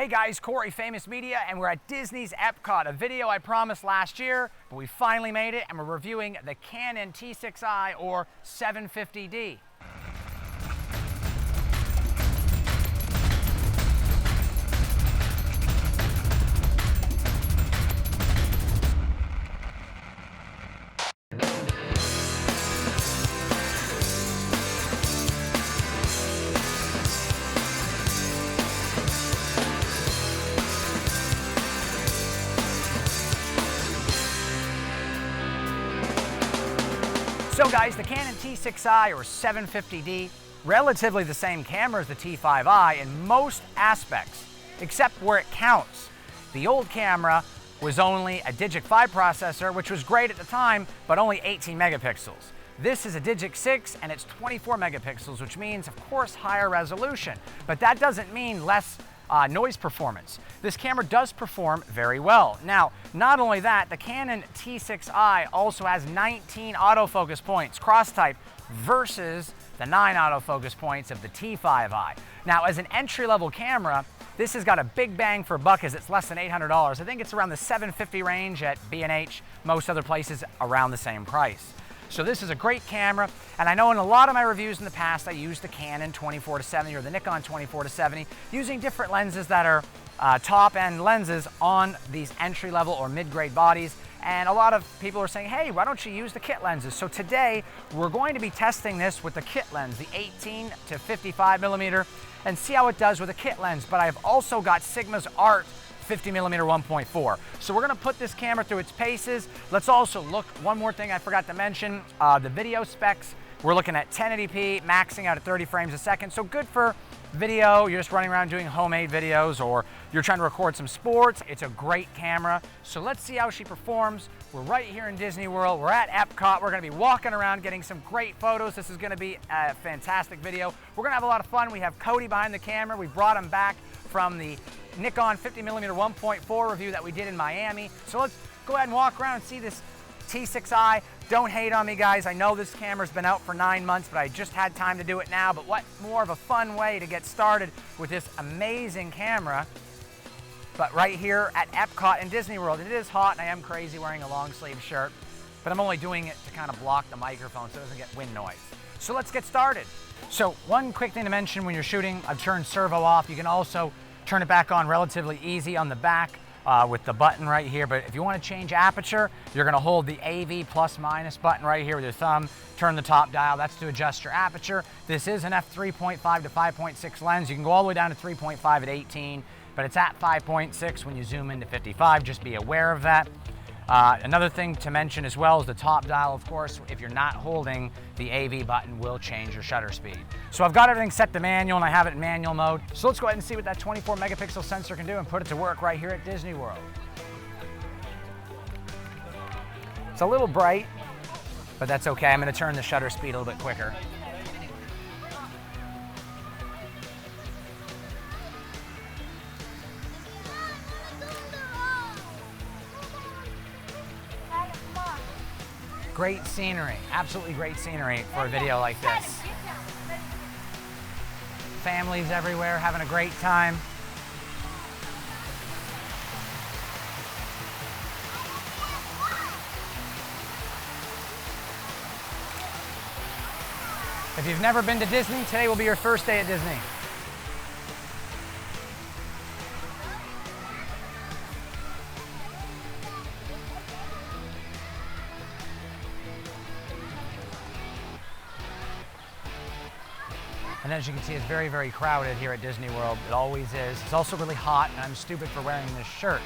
Hey guys, Corey, Faymus Media, and we're at Disney's Epcot, a video I promised last year, but we finally made it, and we're reviewing the Canon T6i or 750D. So guys, the Canon T6i or 750D, relatively the same camera as the T5i in most aspects, except where it counts. The old camera was only a Digic 5 processor, which was great at the time, but only 18 megapixels. This is a Digic 6 and it's 24 megapixels, which means, of course, higher resolution. But that doesn't mean less noise performance. This camera does perform very well. Now, not only that, the Canon T6i also has 19 autofocus points, cross-type, versus the 9 autofocus points of the T5i. Now, as an entry-level camera, this has got a big bang for buck as it's less than $800. I think it's around the $750 range at B&H, most other places around the same price. So this is a great camera, and I know in a lot of my reviews in the past I used the Canon 24-70 or the Nikon 24-70, using different lenses that are top-end lenses on these entry-level or mid-grade bodies, and a lot of people are saying, hey, why don't you use the kit lenses? So today we're going to be testing this with the kit lens, the 18 to 55 millimeter, and see how it does with a kit lens. But I've also got Sigma's Art 50mm 1.4. So we're gonna put this camera through its paces. Let's also look, one more thing I forgot to mention, the video specs. We're looking at 1080p, maxing out at 30 frames a second. So good for video, you're just running around doing homemade videos, or you're trying to record some sports. It's a great camera. So let's see how she performs. We're right here in Disney World. We're at Epcot. We're gonna be walking around getting some great photos. This is gonna be a fantastic video. We're gonna have a lot of fun. We have Cody behind the camera. We brought him back from the Nikon 50mm 1.4 review that we did in Miami. So let's go ahead and walk around and see this T6i. Don't hate on me, guys. I know this camera's been out for 9 months, but I just had time to do it now. But what more of a fun way to get started with this amazing camera, but right here at Epcot in Disney World. It is hot, and I am crazy wearing a long sleeve shirt, but I'm only doing it to kind of block the microphone so it doesn't get wind noise. So let's get started. So one quick thing to mention when you're shooting, I've turned servo off. You can also turn it back on relatively easy on the back with the button right here. But if you want to change aperture, you're going to hold the AV plus minus button right here with your thumb, turn the top dial. That's to adjust your aperture. This is an f3.5 to 5.6 lens. You can go all the way down to 3.5 at 18, but it's at 5.6 when you zoom into 55. Just be aware of that. Another thing to mention as well is the top dial, of course, if you're not holding the AV button, will change your shutter speed. So I've got everything set to manual and I have it in manual mode. So let's go ahead and see what that 24 megapixel sensor can do and put it to work right here at Disney World. It's a little bright, but that's okay. I'm going to turn the shutter speed a little bit quicker. Great scenery, absolutely great scenery for a video like this. Families everywhere having a great time. If you've never been to Disney, today will be your first day at Disney. And as you can see, it's very, very crowded here at Disney World. It always is. It's also really hot, and I'm stupid for wearing this shirt.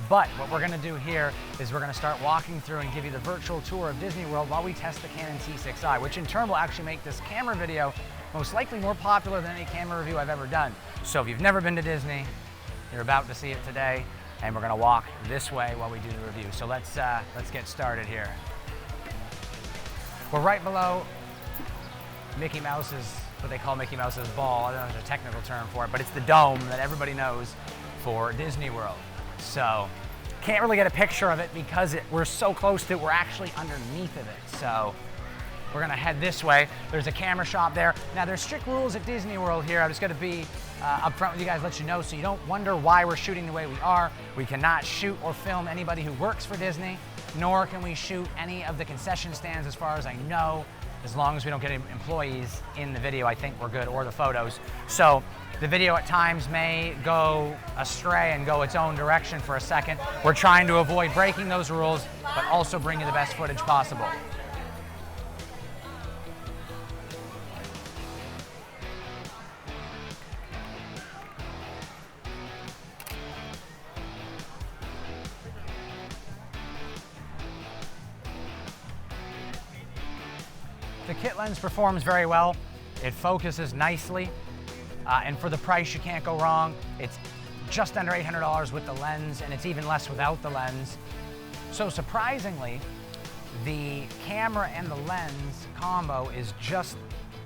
But what we're gonna do here is we're gonna start walking through and give you the virtual tour of Disney World while we test the Canon T6i, which in turn will actually make this camera video most likely more popular than any camera review I've ever done. So if you've never been to Disney, you're about to see it today, and we're gonna walk this way while we do the review. So let's get started here. We're right below Mickey Mouse's, what they call Mickey Mouse's ball. I don't know if there's a technical term for it, but it's the dome that everybody knows for Disney World. So can't really get a picture of it because we're so close to it, we're actually underneath of it. So we're gonna head this way. There's a camera shop there. Now there's strict rules at Disney World here. I'm just gonna be up front with you guys, let you know so you don't wonder why we're shooting the way we are. We cannot shoot or film anybody who works for Disney, nor can we shoot any of the concession stands as far as I know. As long as we don't get employees in the video, I think we're good, or the photos. So the video at times may go astray and go its own direction for a second. We're trying to avoid breaking those rules, but also bring you the best footage possible. The kit lens performs very well. It focuses nicely, and for the price, you can't go wrong. It's just under $800 with the lens, and it's even less without the lens. So surprisingly, the camera and the lens combo is just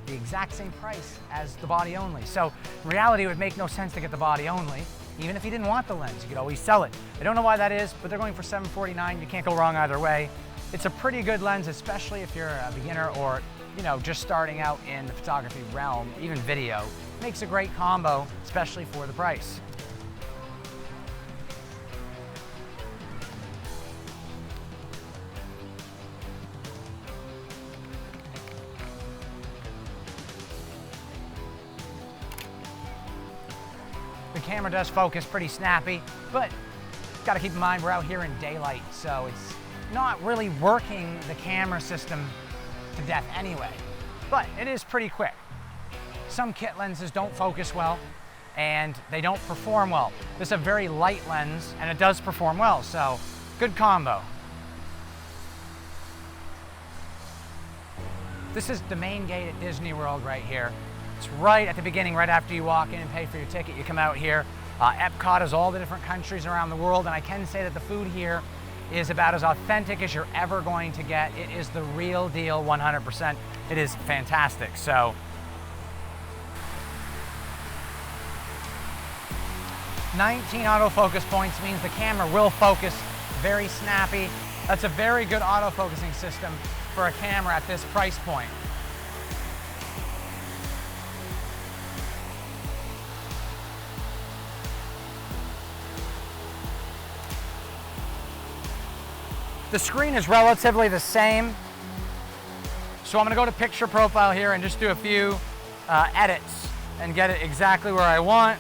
the exact same price as the body only. So in reality, it would make no sense to get the body only. Even if you didn't want the lens, you could always sell it. I don't know why that is, but they're going for $749. You can't go wrong either way. It's a pretty good lens, especially if you're a beginner or, you know, just starting out in the photography realm, even video. Makes a great combo, especially for the price. The camera does focus pretty snappy, but got to keep in mind we're out here in daylight, so it's not really working the camera system to death anyway, but it is pretty quick. Some kit lenses don't focus well and they don't perform well. This is a very light lens and it does perform well, so good combo. This is the main gate at Disney World right here. It's right at the beginning, right after you walk in and pay for your ticket, you come out here. Epcot is all the different countries around the world, and I can say that the food here is about as authentic as you're ever going to get. It is the real deal, 100%. It is fantastic. So, 19 autofocus points means the camera will focus very snappy. That's a very good autofocusing system for a camera at this price point. The screen is relatively the same. So I'm gonna go to picture profile here and just do a few edits and get it exactly where I want.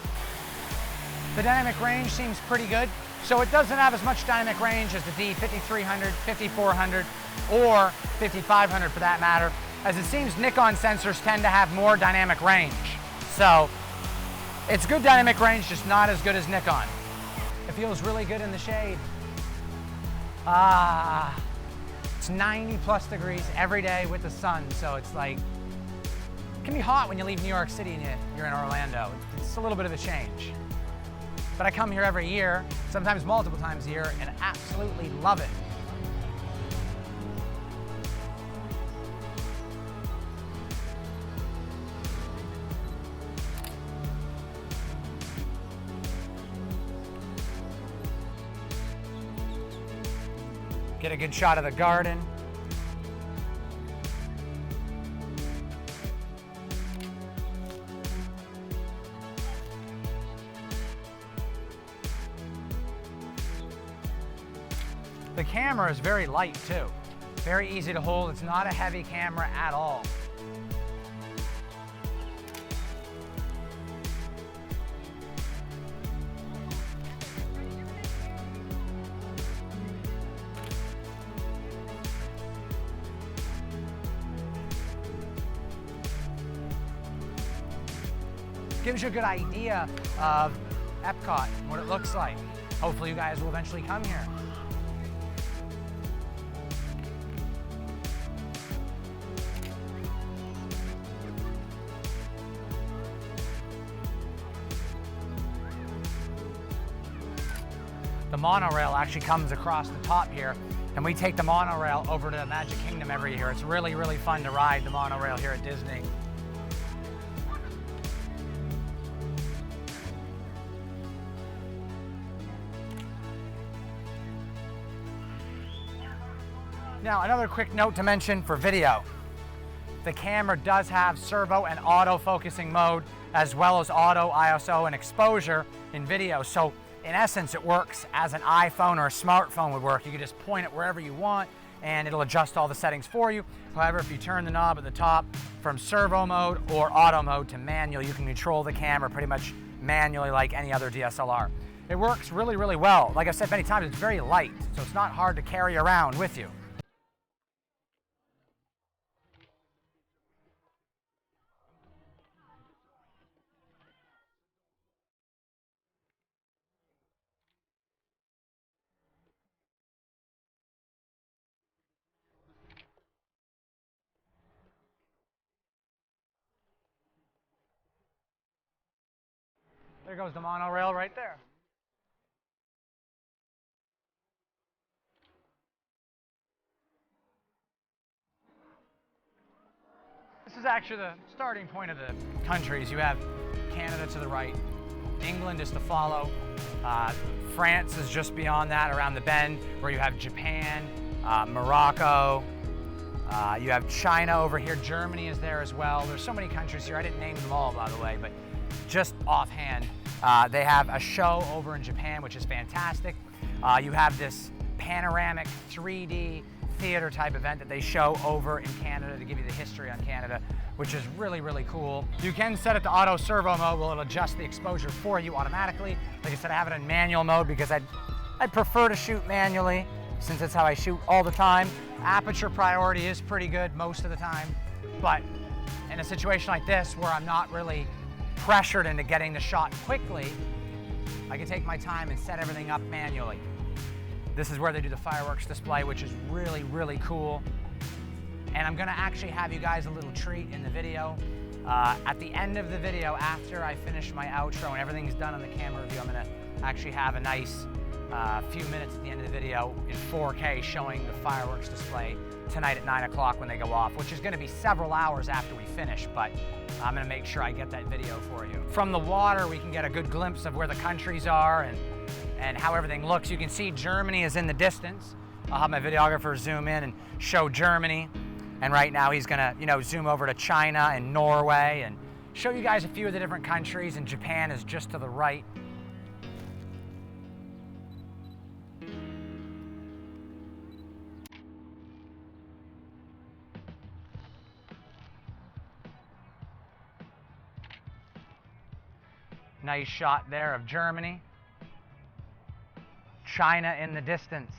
The dynamic range seems pretty good. So it doesn't have as much dynamic range as the D5500, 5400, or 5500 for that matter, as it seems Nikon sensors tend to have more dynamic range. So it's good dynamic range, just not as good as Nikon. It feels really good in the shade. It's 90 plus degrees every day with the sun, so it's like, it can be hot when you leave New York City and you're in Orlando. It's a little bit of a change. But I come here every year, sometimes multiple times a year, and absolutely love it. Get a good shot of the garden. The camera is very light too. Very easy to hold. It's not a heavy camera at all. Gives you a good idea of Epcot, what it looks like. Hopefully you guys will eventually come here. The monorail actually comes across the top here, and we take the monorail over to the Magic Kingdom every year. It's really, really fun to ride the monorail here at Disney. Now, another quick note to mention for video. The camera does have servo and auto focusing mode. as well as auto, ISO, and exposure in video. So in essence, it works as an iPhone or a smartphone would work. You can just point it wherever you want and it'll adjust all the settings for you. However, if you turn the knob at the top from servo mode or auto mode to manual, you can control the camera pretty much manually like any other DSLR. It works really, really well. Like I've said many times, it's very light, so it's not hard to carry around with you. There goes the monorail right there. This is actually the starting point of the countries. You have Canada to the right, England is to follow, France is just beyond that around the bend, where you have Japan, Morocco, you have China over here, Germany is there as well. There's so many countries here, I didn't name them all by the way, but just offhand, they have a show over in Japan, which is fantastic. You have this panoramic 3D theater type event that they show over in Canada to give you the history on Canada, which is really, really cool. You can set it to auto servo mode, where it'll adjust the exposure for you automatically. Like I said, I have it in manual mode because I'd prefer to shoot manually, since that's how I shoot all the time. Aperture priority is pretty good most of the time, but in a situation like this where I'm not really pressured into getting the shot quickly, I can take my time and set everything up manually. This is where they do the fireworks display, which is really, really cool. And I'm gonna actually have you guys a little treat in the video. At the end of the video, after I finish my outro and everything's done on the camera review, I'm gonna actually have a nice few minutes at the end of the video in 4K showing the fireworks display tonight at 9 o'clock when they go off, which is gonna be several hours after we finish, but I'm gonna make sure I get that video for you. From the water, we can get a good glimpse of where the countries are and how everything looks. You can see Germany is in the distance. I'll have my videographer zoom in and show Germany. And right now he's gonna, zoom over to China and Norway and show you guys a few of the different countries, and Japan is just to the right. Nice shot there of Germany. China in the distance.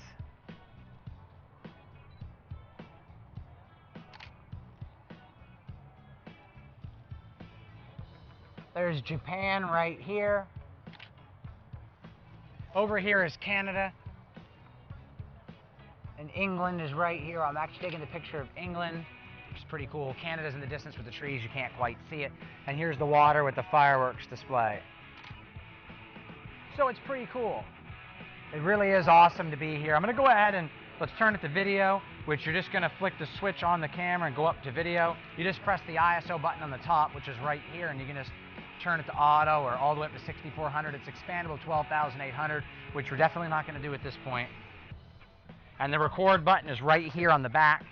There's Japan right here. Over here is Canada. And England is right here. I'm actually taking the picture of England, which is pretty cool. Canada's in the distance with the trees. You can't quite see it. And here's the water with the fireworks display. So it's pretty cool. It really is awesome to be here. I'm going to go ahead and let's turn it to video, which you're just going to flick the switch on the camera and go up to video. You just press the ISO button on the top, which is right here, and you can just turn it to auto or all the way up to 6400. It's expandable 12,800, which we're definitely not going to do at this point. And the record button is right here on the back.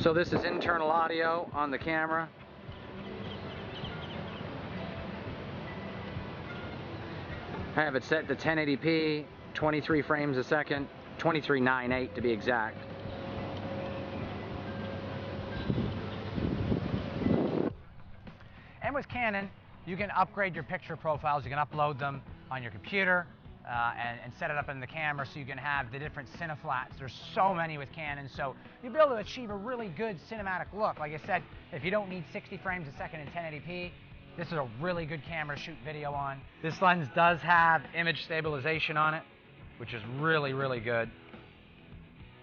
So this is internal audio on the camera. I have it set to 1080p, 23 frames a second, 23.98 to be exact. And with Canon, you can upgrade your picture profiles. You can upload them on your computer and set it up in the camera so you can have the different cineflats. There's so many with Canon, so you'll be able to achieve a really good cinematic look. Like I said, if you don't need 60 frames a second in 1080p, this is a really good camera to shoot video on. This lens does have image stabilization on it, which is really, really good.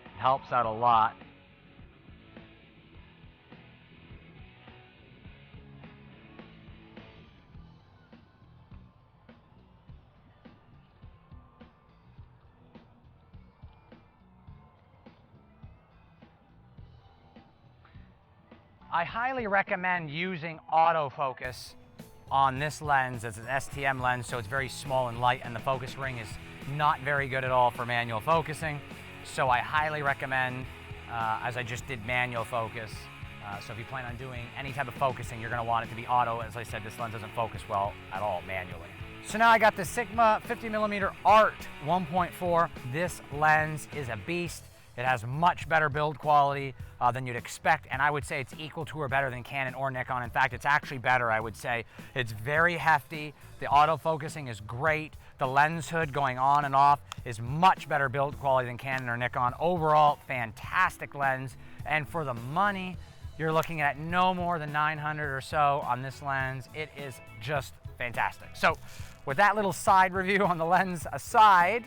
It helps out a lot. I highly recommend using autofocus on this lens. It's an STM lens, so it's very small and light, and the focus ring is not very good at all for manual focusing. So I highly recommend, as I just did manual focus, So if you plan on doing any type of focusing, you're going to want it to be auto. As I said, this lens doesn't focus well at all manually. So now I got the Sigma 50mm Art 1.4. This lens is a beast. It has much better build quality than you'd expect, and I would say it's equal to or better than Canon or Nikon. In fact, it's actually better, I would say. It's very hefty. The autofocusing is great. The lens hood going on and off is much better build quality than Canon or Nikon. Overall, fantastic lens, and for the money, you're looking at no more than $900 or so on this lens. It is just fantastic. So with that little side review on the lens aside,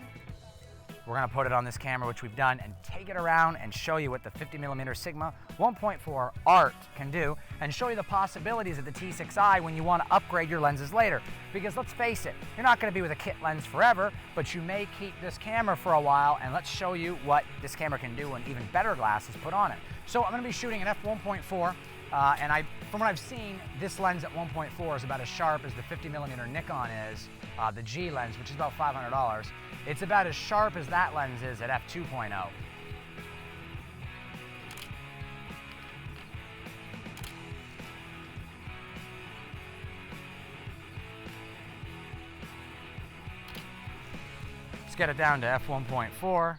we're gonna put it on this camera, which we've done, and take it around and show you what the 50mm Sigma 1.4 Art can do, and show you the possibilities of the T6i when you wanna upgrade your lenses later. Because let's face it, you're not gonna be with a kit lens forever, but you may keep this camera for a while, and let's show you what this camera can do and even better glasses put on it. So I'm gonna be shooting an f1.4, and from what I've seen, this lens at 1.4 is about as sharp as the 50mm Nikon is, the G lens, which is about $500. It's about as sharp as that lens is at f2.0. Let's get it down to f1.4.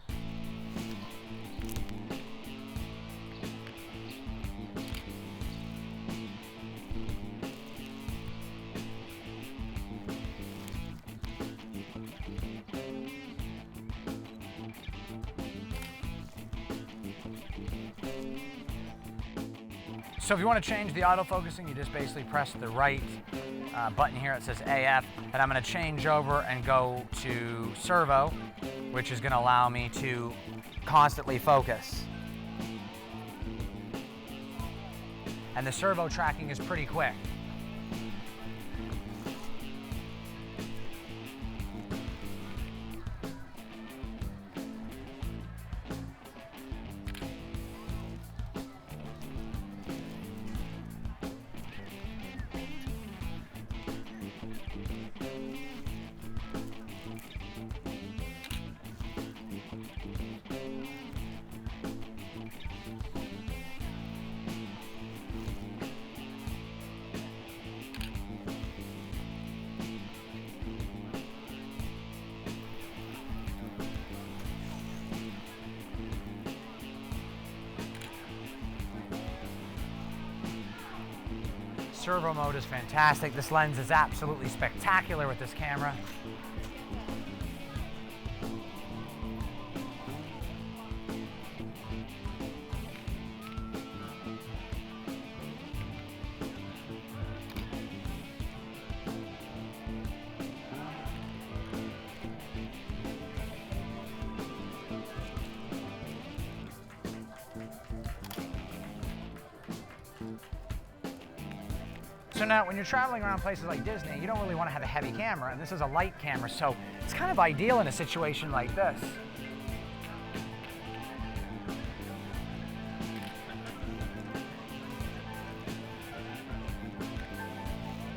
So if you want to change the autofocusing, you just basically press the right button here. It says AF, and I'm going to change over and go to servo, which is going to allow me to constantly focus. And the servo tracking is pretty quick. Servo mode is fantastic. This lens is absolutely spectacular with this camera. So now when you're traveling around places like Disney, you don't really want to have a heavy camera, and this is a light camera, so it's kind of ideal in a situation like this.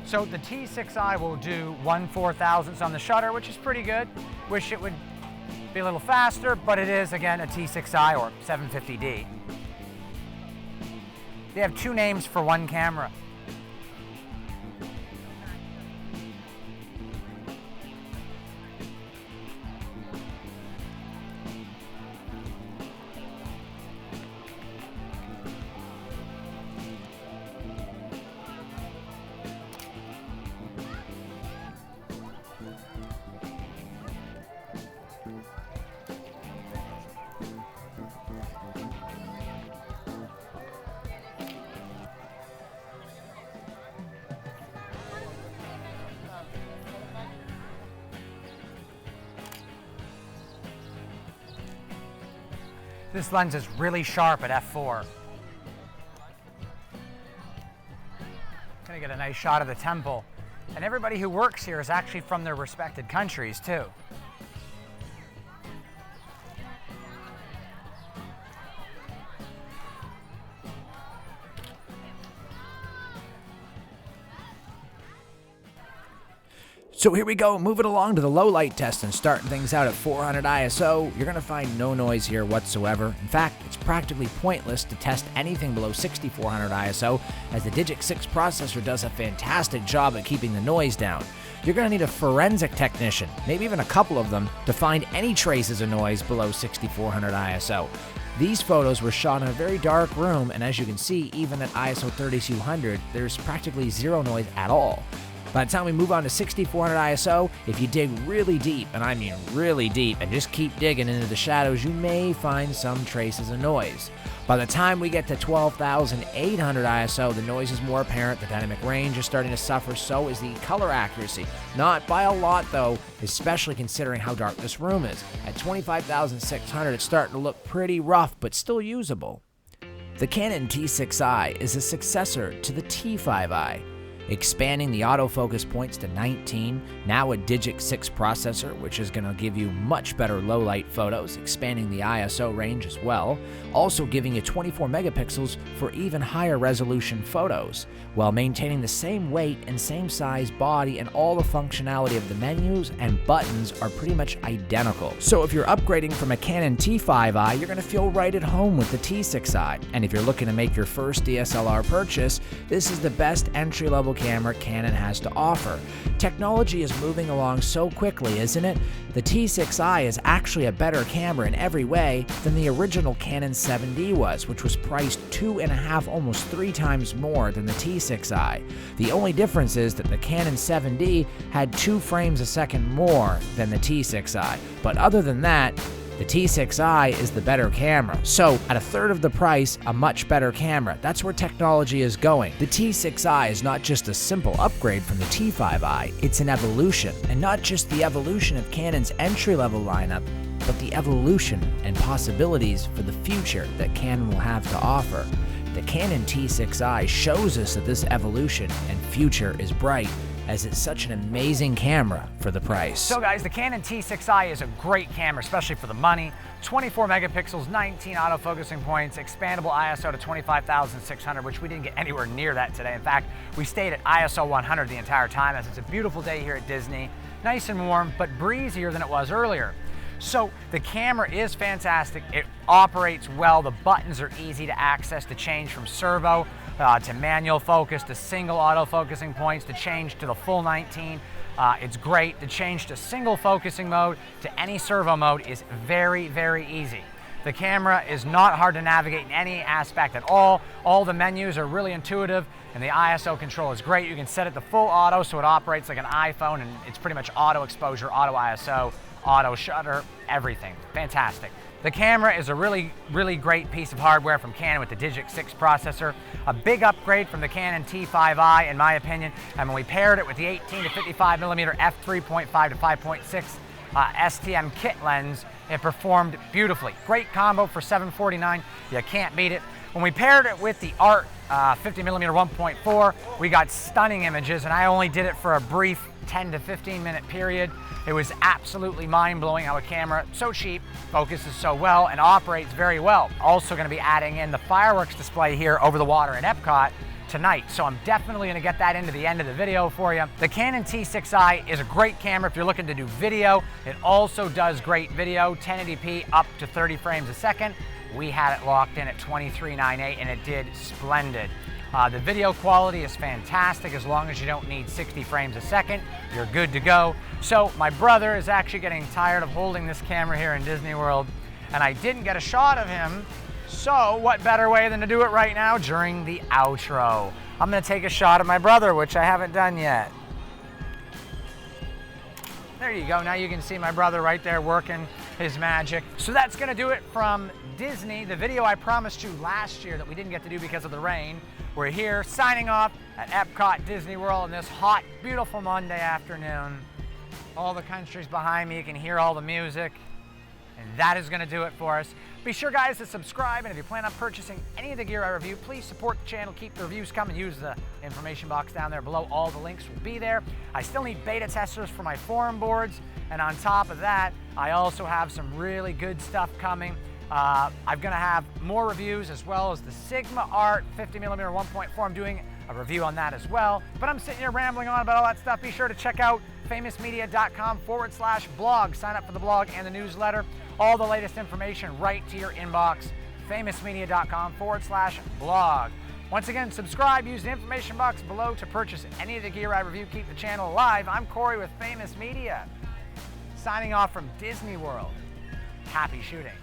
So the T6i will do 1/4000th on the shutter, which is pretty good. Wish it would be a little faster, but it is, again, a T6i or 750D. They have two names for one camera. This lens is really sharp at f4. Gonna get a nice shot of the temple. And everybody who works here is actually from their respected countries too. So here we go, moving along to the low light test and starting things out at 400 ISO. You're going to find no noise here whatsoever. In fact, it's practically pointless to test anything below 6400 ISO, as the Digic 6 processor does a fantastic job at keeping the noise down. You're going to need a forensic technician, maybe even a couple of them, to find any traces of noise below 6400 ISO. These photos were shot in a very dark room, and as you can see, even at ISO 3200, there's practically zero noise at all. By the time we move on to 6400 ISO, if you dig really deep, and I mean really deep, and just keep digging into the shadows, you may find some traces of noise. By the time we get to 12,800 ISO, the noise is more apparent, the dynamic range is starting to suffer, so is the color accuracy. Not by a lot though, especially considering how dark this room is. At 25,600, it's starting to look pretty rough, but still usable. The Canon T6i is a successor to the T5i. Expanding the autofocus points to 19, now a Digic 6 processor, which is going to give you much better low-light photos, expanding the ISO range as well, also giving you 24 megapixels for even higher resolution photos, while maintaining the same weight and same size body, and all the functionality of the menus and buttons are pretty much identical. So if you're upgrading from a Canon T5i, you're going to feel right at home with the T6i. And if you're looking to make your first DSLR purchase, this is the best entry-level camera Canon has to offer. Technology is moving along so quickly, isn't it? The T6i is actually a better camera in every way than the original Canon 7D was, which was priced 2.5, almost 3 times more than the T6i. The only difference is that the Canon 7D had 2 frames a second more than the T6i, but other than that, the T6i is the better camera. So, at a third of the price, a much better camera. That's where technology is going. The T6i is not just a simple upgrade from the T5i, it's an evolution. And not just the evolution of Canon's entry-level lineup, but the evolution and possibilities for the future that Canon will have to offer. The Canon T6i shows us that this evolution and future is bright, as it's such an amazing camera for the price. So guys, the Canon T6i is a great camera, especially for the money. 24 megapixels, 19 autofocusing points, expandable ISO to 25,600, which we didn't get anywhere near that today. In fact, we stayed at ISO 100 the entire time, as it's a beautiful day here at Disney. Nice and warm, but breezier than it was earlier. So the camera is fantastic. It operates well. The buttons are easy to access, to change from servo to manual focus, to single autofocusing points, to change to the full 19. It's great. To change to single focusing mode, to any servo mode is very, very easy. The camera is not hard to navigate in any aspect at all. All the menus are really intuitive, and the ISO control is great. You can set it to full auto, so it operates like an iPhone, and it's pretty much auto exposure, auto ISO, auto shutter, everything. Fantastic. The camera is a really, really great piece of hardware from Canon with the Digic 6 processor. A big upgrade from the Canon T5i, in my opinion. And when we paired it with the 18 to 55mm f3.5 to 5.6 STM kit lens, it performed beautifully. Great combo for $749. You can't beat it. When we paired it with the ART 50mm 1.4, we got stunning images, and I only did it for a brief 10 to 15 minute period. It was absolutely mind-blowing how a camera so cheap focuses so well and operates very well. Also going to be adding in the fireworks display here over the water in Epcot tonight, so I'm definitely going to get that into the end of the video for you. The Canon T6i is a great camera if you're looking to do video. It also does great video, 1080p up to 30 frames a second. We had it locked in at 23.98 and it did splendid. The video quality is fantastic. As long as you don't need 60 frames a second, you're good to go. So my brother is actually getting tired of holding this camera here in Disney World, and I didn't get a shot of him. So what better way than to do it right now during the outro? I'm gonna take a shot of my brother, which I haven't done yet. There you go. Now you can see my brother right there working his magic. So that's gonna do it from Disney, the video I promised you last year that we didn't get to do because of the rain. We're here signing off at Epcot Disney World on this hot, beautiful Monday afternoon. All the countries behind me, you can hear all the music. And that is gonna do it for us. Be sure, guys, to subscribe, and if you plan on purchasing any of the gear I review, please support the channel, keep the reviews coming, use the information box down there below. All the links will be there. I still need beta testers for my forum boards, and on top of that, I also have some really good stuff coming. I'm gonna have more reviews, as well as the Sigma Art 50mm 1.4. I'm doing a review on that as well. But I'm sitting here rambling on about all that stuff. Be sure to check out faymusmedia.com/blog. Sign up for the blog and the newsletter. All the latest information right to your inbox. faymusmedia.com/blog. Once again, subscribe. Use the information box below to purchase any of the gear I review. Keep the channel alive. I'm Corey with Faymus Media, signing off from Disney World. Happy shooting.